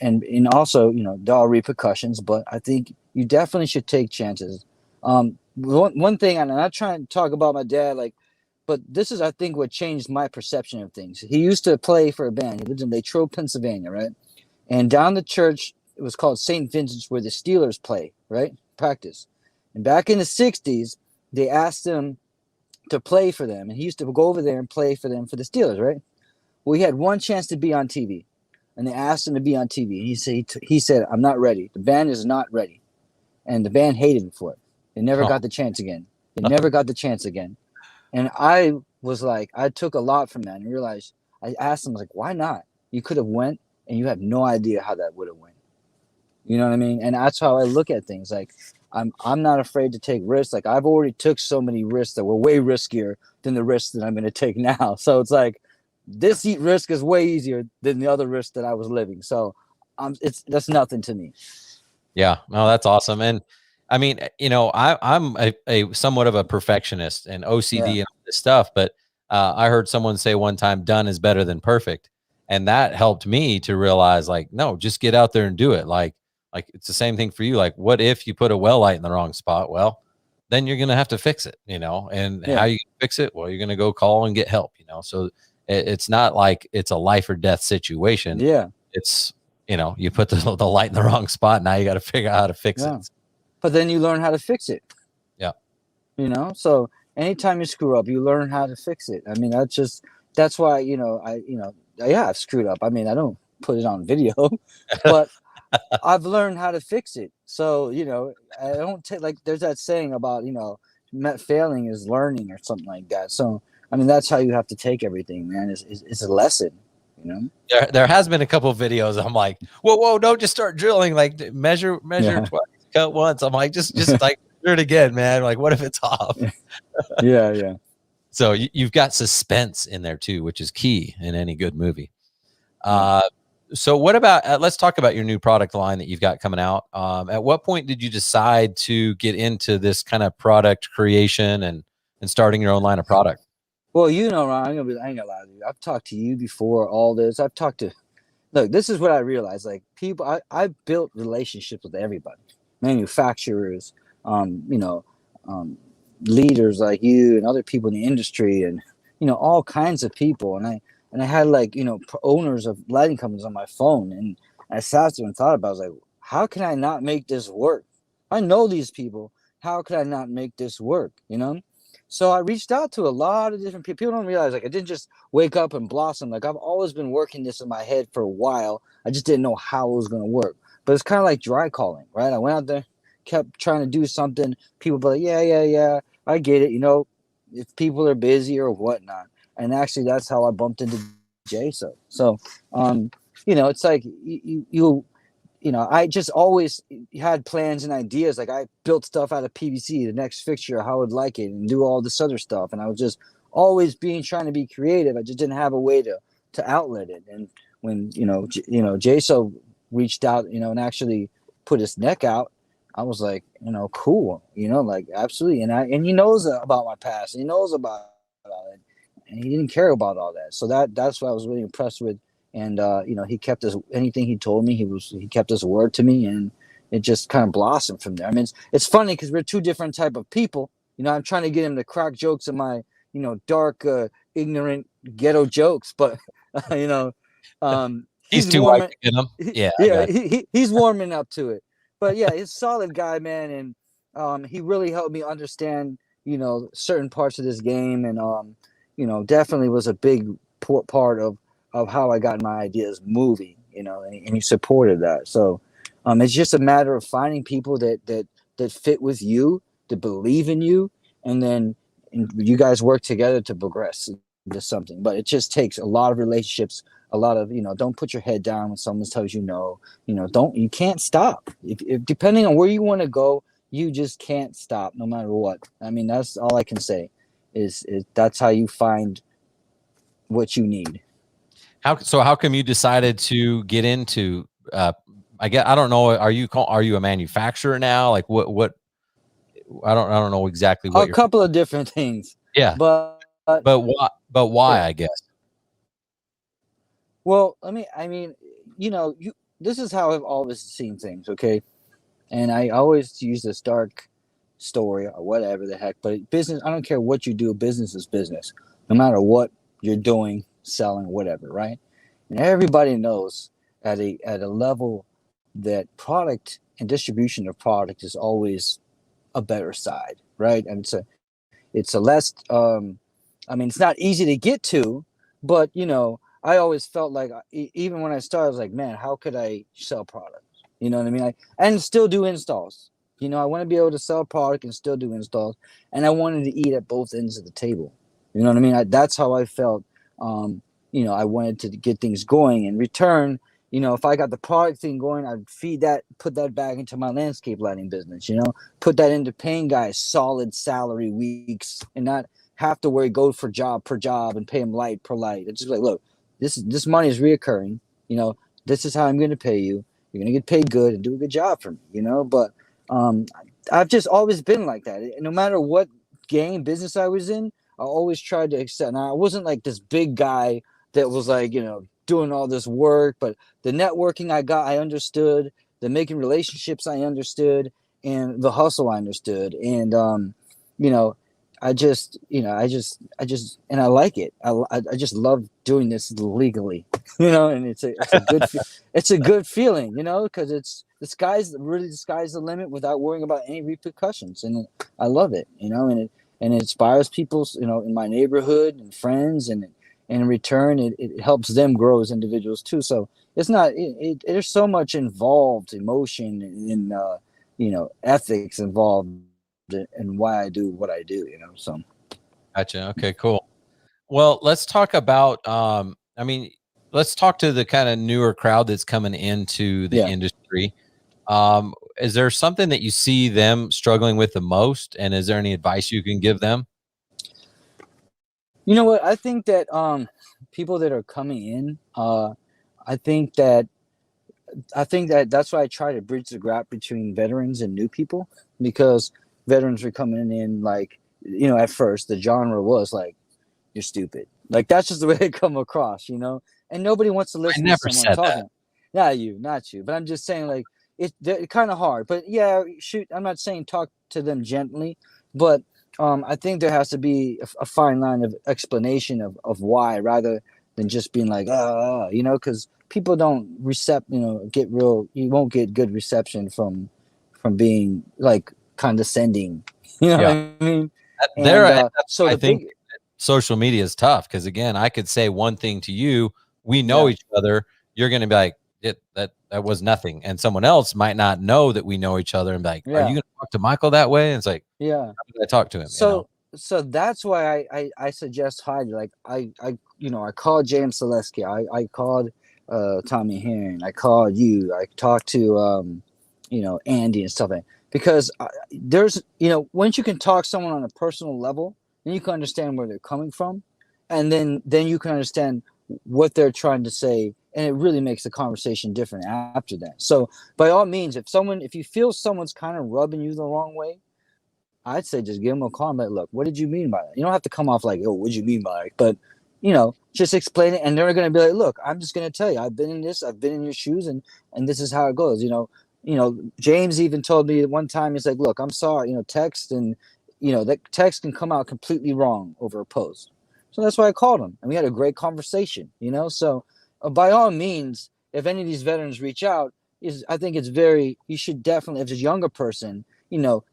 also, there are repercussions, but I think you definitely should take chances. One thing, and I'm not trying to talk about my dad, but this is, I think, what changed my perception of things. He used to play for a band. He lived in Latrobe, Pennsylvania, right? And down the church, it was called St. Vincent's, where the Steelers play, right? Practice. And back in the 60s, they asked him to play for them. And he used to go over there and play for them for the Steelers, right? Well, he had one chance to be on TV. And they asked him to be on TV. He said, I'm not ready. The band is not ready. And the band hated him for it. They never got the chance again. Never got the chance again. And I was like, I took a lot from that and realized, I asked him, why not? You could have went and you have no idea how that would have went. You know what I mean? And that's how I look at things. I'm not afraid to take risks. I've already took so many risks that were way riskier than the risks that I'm going to take now. So it's this risk is way easier than the other risk that I was living. So that's nothing to me. Yeah, no, that's awesome. And I mean, I'm a somewhat of a perfectionist and OCD and all this stuff, but I heard someone say one time, done is better than perfect. And that helped me to realize no, just get out there and do it. Like it's the same thing for you. What if you put a well light in the wrong spot? Well, then you're going to have to fix it, and how you fix it? Well, you're going to go call and get help, so it's not like it's a life or death situation. Yeah. It's, you put the light in the wrong spot. Now you got to figure out how to fix it. But then you learn how to fix it. Yeah. So anytime you screw up, you learn how to fix it. I mean, that's why, I've screwed up. I mean, I don't put it on video, but I've learned how to fix it. So, I don't take, there's that saying about, failing is learning or something like that. So, I mean, that's how you have to take everything, man. It's a lesson, There has been a couple of videos. I'm like, whoa, don't just start drilling. Measure twice, cut once. I'm like, just do it again, man. What if it's off? Yeah. So you've got suspense in there too, which is key in any good movie. So what about, let's talk about your new product line that you've got coming out. At what point did you decide to get into this kind of product creation and starting your own line of product? Well, Ron, I ain't gonna lie to you. I've talked to you before all this. Look, this is what I realized. People, I built relationships with everybody, manufacturers, leaders like you and other people in the industry, and all kinds of people. And I had owners of lighting companies on my phone, and I sat there and thought about it. I was like, how can I not make this work? I know these people. How could I not make this work? So I reached out to a lot of different people. People don't realize I didn't just wake up and blossom. I've always been working this in my head for a while. I just didn't know how it was going to work. But it's kind of like dry calling, right? I went out there, kept trying to do something. People be like, yeah, I get it. If people are busy or whatnot. And actually, that's how I bumped into Jason. So, it's like I just always had plans and ideas. I built stuff out of PVC, the next fixture, how I would like it, and do all this other stuff. And I was just always trying to be creative. I just didn't have a way to outlet it. And when, Jason reached out, and actually put his neck out, I was like, cool, absolutely. And he knows about my past. He knows about all it. And he didn't care about all that. So that's what I was really impressed with And he kept his anything he told me. He kept his word to me, and it just kind of blossomed from there. I mean, it's funny because we're two different type of people. I'm trying to get him to crack jokes in my dark, ignorant ghetto jokes, but He's too white to get them. Yeah, yeah, he's warming up to it. But yeah, he's a solid guy, man, and he really helped me understand certain parts of this game, and definitely was a big part of how I got my ideas moving, and he supported that. So it's just a matter of finding people that fit with you, that believe in you, and then you guys work together to progress into something. But it just takes a lot of relationships, a lot of, don't put your head down when someone tells you no. You can't stop. If depending on where you want to go, you just can't stop no matter what. I mean, that's all I can say is that's how you find what you need. How come you decided to get into I don't know, are you a manufacturer now? Like what I don't know exactly what a couple of different things. Yeah. But why, yeah. I guess. Well, this is how I've always seen things, okay? And I always use this dark story or whatever the heck, but business, I don't care what you do, business is business. No matter what you're doing, selling, whatever, right? And everybody knows at a level that product and distribution of product is always a better side, right? And it's a less it's not easy to get to, but I always felt like even when I started, I was like, man, how could I sell products? You know what I mean? And still do installs. I want to be able to sell product and still do installs, and I wanted to eat at both ends of the table. You know what I mean? That's how I felt. I wanted to get things going. In return, if I got the product thing going, I'd put that back into my landscape lighting business. Put that into paying guys solid salary weeks, and not have to worry, go for job per job and pay them light per light. It's just like, look, this money is reoccurring. This is how I'm going to pay you. You're going to get paid good and do a good job for me. But I've just always been like that. No matter what business I was in, I always tried to accept. Now, I wasn't like this big guy that was like, doing all this work, but the networking I understood, the making relationships I understood, and the hustle I understood. And, I just, and I like it. I just love doing this legally, and it's a good feeling, because the sky's the limit without worrying about any repercussions. And I love it, and it inspires people, in my neighborhood and friends, and in return, it helps them grow as individuals too. So it's not, there's so much involved emotion and, ethics involved in why I do what I do, so. Gotcha. Okay, cool. Well, let's talk about, let's talk to the kind of newer crowd that's coming into the industry. Is there something that you see them struggling with the most? And is there any advice you can give them? You know what? I think that people that are coming in, I think that that's why I try to bridge the gap between veterans and new people, because veterans are coming in like, at first the genre was like, you're stupid. Like, that's just the way they come across, and nobody wants to listen to someone talking. Not you. But I'm just saying, like, it's kind of hard. But yeah, shoot, I'm not saying talk to them gently, but I think there has to be a fine line of explanation of why, rather than just being like, because people don't you won't get good reception from being like condescending. What I mean? I think social media is tough, because again, I could say one thing to you, we know each other, you're going to be like, that was nothing, and someone else might not know that we know each other and be like, are you going to talk to Michael that way? And it's like, how did I talk to him? So that's why I suggest hide. Like I called James Selesky, I called Tommy Heron, I called you, I talked to Andy and stuff like that. Because there's, once you can talk to someone on a personal level, then you can understand where they're coming from, and then you can understand what they're trying to say, and it really makes the conversation different after that. So by all means, if you feel someone's kind of rubbing you the wrong way, I'd say just give them a call and be like, look, what did you mean by that? You don't have to come off like, oh, what did you mean by it? But just explain it. And they're going to be like, look, I'm just going to tell you, I've been in this, I've been in your shoes, and this is how it goes. James even told me one time, he's like, look, I'm sorry, text, and that text can come out completely wrong over a post. So that's why I called him, and we had a great conversation, so by all means, if any of these veterans reach out, I think you should definitely, if it's a younger person,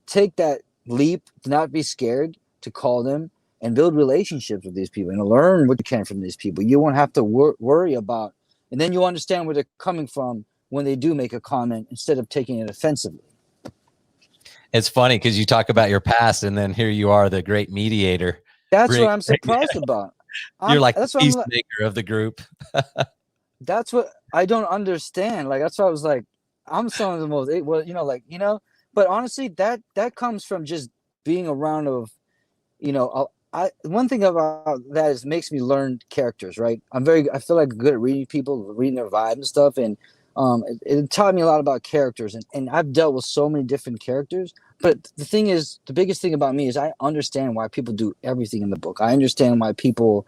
take that leap, to not be scared to call them and build relationships with these people and learn what you can from these people. You won't have to worry about, and then you understand where they're coming from when they do make a comment instead of taking it offensively. It's funny because you talk about your past, and then here you are, the great mediator. That's what I'm surprised about. You're like the peacemaker of the group. That's what I don't understand. Like, that's why I was like, I'm some of the most, but honestly, that comes from just being around one thing about that is makes me learn characters, right? I feel like good at reading people, reading their vibe and stuff. And it taught me a lot about characters, and I've dealt with so many different characters. But the thing is, the biggest thing about me is I understand why people do everything in the book. I understand why people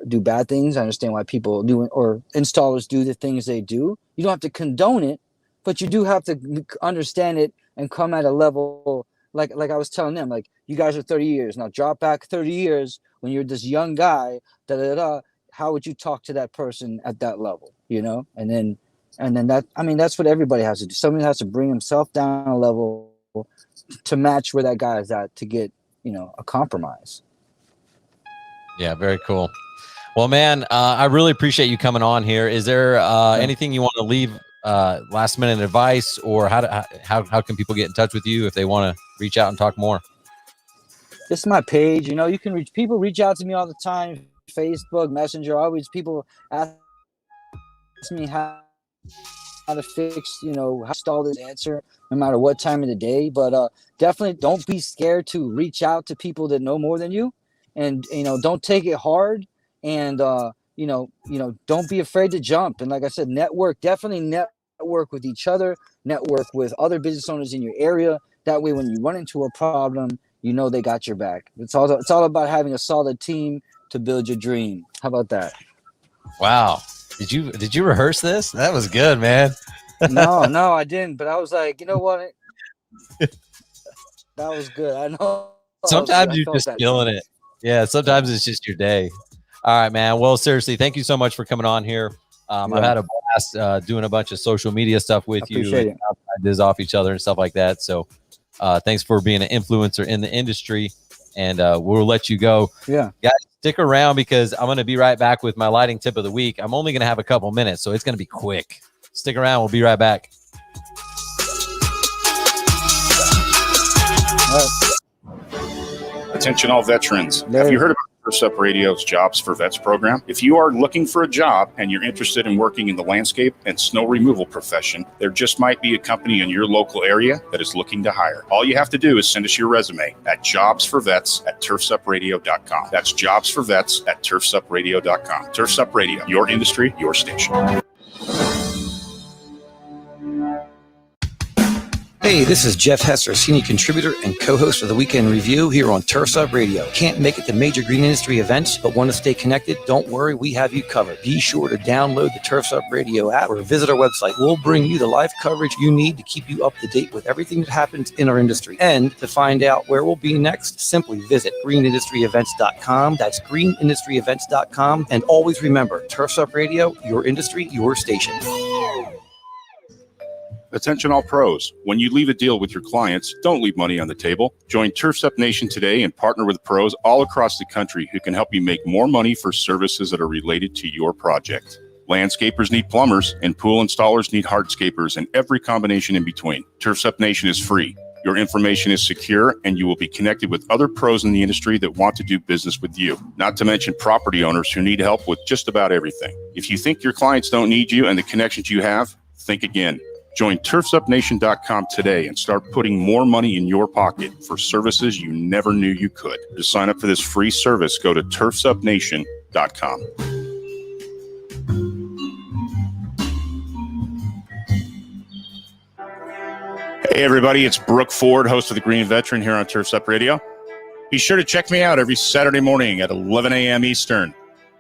do bad things. I understand why people do, or installers do the things they do. You don't have to condone it, but you do have to understand it and come at a level like I was telling them, like, you guys are 30 years now. Drop back 30 years when you're this young guy. How would you talk to that person at that level? And then that's what everybody has to do. Somebody has to bring himself down a level to match where that guy is at to get a compromise. Yeah, very cool. Well, man, I really appreciate you coming on here. Is there anything you want to leave last minute advice, or how can people get in touch with you if they want to reach out and talk more? This is my page. You can reach out to me all the time. Facebook, Messenger, always people ask me how to fix, how to install this answer, no matter what time of the day. But definitely don't be scared to reach out to people that know more than you, and don't take it hard, and don't be afraid to jump. And like I said, definitely network with each other, network with other business owners in your area. That way, when you run into a problem, they got your back. It's all about having a solid team to build your dream. How about that? Wow. Did you rehearse this? That was good, man. No, I didn't. But I was like, you know what? That was good. I know. Sometimes you're just killing it. Yeah, sometimes it's just your day. All right, man. Well, seriously, thank you so much for coming on here. I've had a blast doing a bunch of social media stuff with you. And ideas off each other and stuff like that. So thanks for being an influencer in the industry. And we'll let you go. Yeah. Guys, stick around because I'm going to be right back with my lighting tip of the week. I'm only going to have a couple minutes, so it's going to be quick. Stick around. We'll be right back. Attention all veterans. Have you heard about Turfs Up Radio's Jobs for Vets program? If you are looking for a job and you're interested in working in the landscape and snow removal profession, there just might be a company in your local area that is looking to hire. All you have to do is send us your resume at jobsforvets@turfsupradio.com. That's jobsforvets@turfsupradio.com. Turfs Up Radio, your industry, your station. Hey, this is Jeff Hesser, senior contributor and co-host of the Weekend Review here on Turfs Up Radio. Can't make it to major green industry events, but want to stay connected? Don't worry, we have you covered. Be sure to download the Turfs Up Radio app or visit our website. We'll bring you the live coverage you need to keep you up to date with everything that happens in our industry. And to find out where we'll be next, simply visit greenindustryevents.com. That's greenindustryevents.com. And always remember, Turfs Up Radio, your industry, your station. Attention all pros. When you leave a deal with your clients, don't leave money on the table. Join Turfs Up Nation today and partner with pros all across the country who can help you make more money for services that are related to your project. Landscapers need plumbers, and pool installers need hardscapers, and every combination in between. Turfs Up Nation is free. Your information is secure, and you will be connected with other pros in the industry that want to do business with you. Not to mention property owners who need help with just about everything. If you think your clients don't need you and the connections you have, think again. Join turfsupnation.com today and start putting more money in your pocket for services you never knew you could. To sign up for this free service, go to turfsupnation.com. Hey, everybody, it's Brooke Ford, host of The Green Veteran here on Turfs Up Radio. Be sure to check me out every Saturday morning at 11 a.m. Eastern.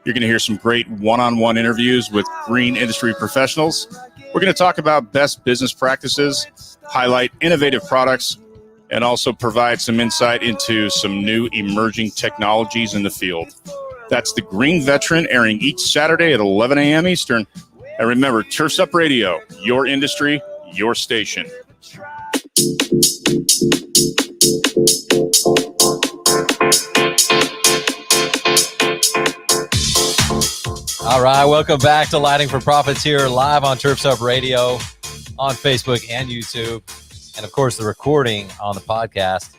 You're going to hear some great one-on-one interviews with green industry professionals. We're going to talk about best business practices, highlight innovative products, and also provide some insight into some new emerging technologies in the field. That's the Green Veteran, airing each Saturday at 11 a.m. Eastern. And remember, Turfs Up Radio, your industry, your station. All right, welcome back to Lighting for Profits here live on Turfs Up Radio on Facebook and YouTube. And, of course, the recording on the podcast.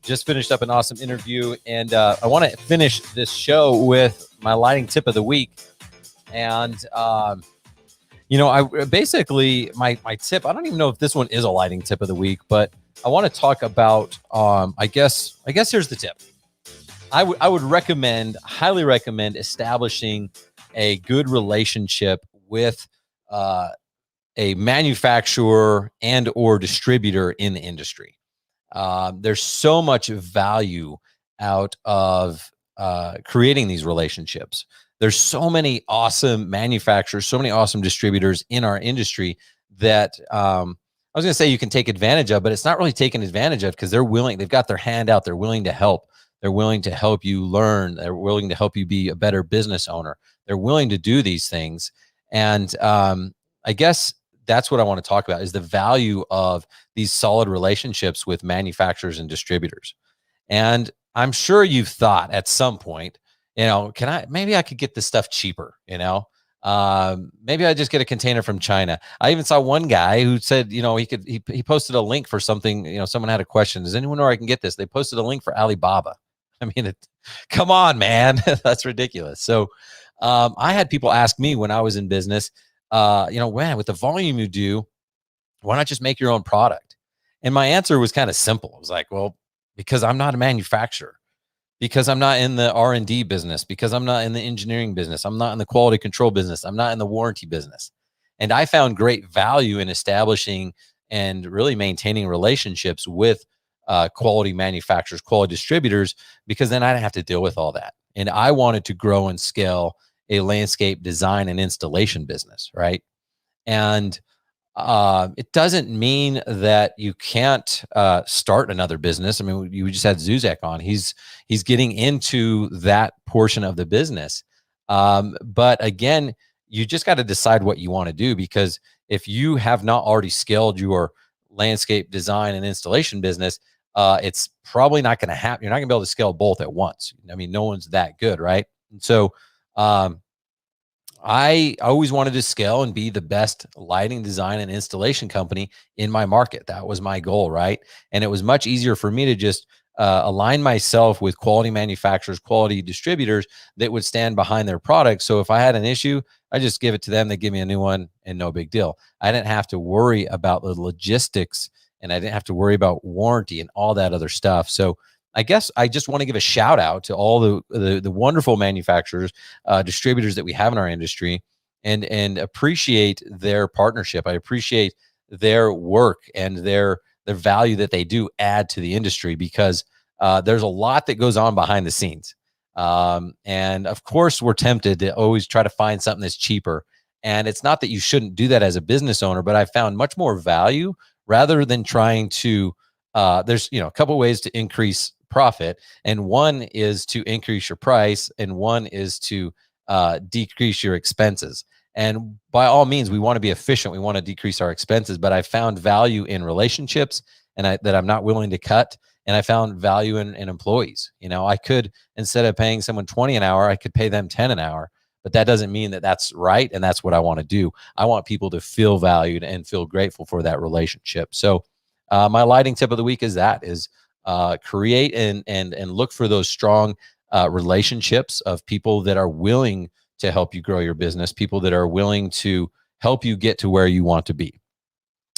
Just finished up an awesome interview, and I want to finish this show with my lighting tip of the week. And, I basically, my tip, I don't even know if this one is a lighting tip of the week, but I want to talk about, I guess here's the tip. I would highly recommend establishing a good relationship with a manufacturer and or distributor in the industry. There's so much value out of creating these relationships. There's so many awesome manufacturers, so many awesome distributors in our industry that I was going to say you can take advantage of, but it's not really taken advantage of because they've got their hand out. They're willing to help. They're willing to help you learn. They're willing to help you be a better business owner. They're willing to do these things. And I guess that's what I want to talk about is the value of these solid relationships with manufacturers and distributors. And I'm sure you've thought at some point, maybe I could get this stuff cheaper, maybe I just get a container from China. I even saw one guy who said, he posted a link for something, someone had a question. Does anyone know where I can get this? They posted a link for Alibaba. I mean, come on, man. That's ridiculous. So I had people ask me when I was in business, man, with the volume you do, why not just make your own product? And my answer was kind of simple. It was like, well, because I'm not a manufacturer, because I'm not in the R&D business, because I'm not in the engineering business, I'm not in the quality control business, I'm not in the warranty business. And I found great value in establishing and really maintaining relationships with quality manufacturers, quality distributors, because then I didn't have to deal with all that. And I wanted to grow and scale a landscape design and installation business, right? And it doesn't mean that you can't start another business. I mean, you just had Zuzack on. He's getting into that portion of the business. But again, you just got to decide what you want to do, because if you have not already scaled your landscape design and installation business, it's probably not going to happen. You're not going to be able to scale both at once. I mean, no one's that good, right? And so I always wanted to scale and be the best lighting design and installation company in my market. That was my goal, right? And it was much easier for me to just align myself with quality manufacturers, quality distributors that would stand behind their products. So if I had an issue, I just give it to them. They give me a new one and no big deal. I didn't have to worry about the logistics, and I didn't have to worry about warranty and all that other stuff. So I guess I just want to give a shout out to all the wonderful manufacturers, distributors that we have in our industry, and appreciate their partnership. I appreciate their work and their value that they do add to the industry, because there's a lot that goes on behind the scenes. And of course, we're tempted to always try to find something that's cheaper. And it's not that you shouldn't do that as a business owner, but I found much more value rather than trying to, there's, a couple ways to increase profit. And one is to increase your price, and one is to decrease your expenses. And by all means, we want to be efficient. We want to decrease our expenses, but I found value in relationships that I'm not willing to cut. And I found value in employees. I could, instead of paying someone 20 an hour, I could pay them 10 an hour, but that doesn't mean that that's right. And that's what I want to do. I want people to feel valued and feel grateful for that relationship. So my lighting tip of the week is create and look for those strong relationships of people that are willing to help you grow your business, people that are willing to help you get to where you want to be.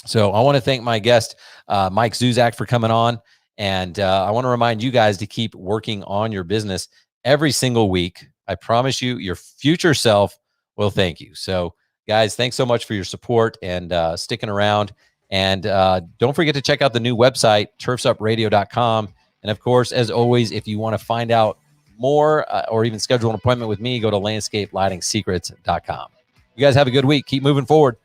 So I want to thank my guest, Mike Zuzack, for coming on. And I want to remind you guys to keep working on your business every single week. I promise you, your future self will thank you. So guys, thanks so much for your support and sticking around. And don't forget to check out the new website, turfsupradio.com. And of course, as always, if you want to find out more or even schedule an appointment with me, go to landscapelightingsecrets.com. You guys have a good week. Keep moving forward.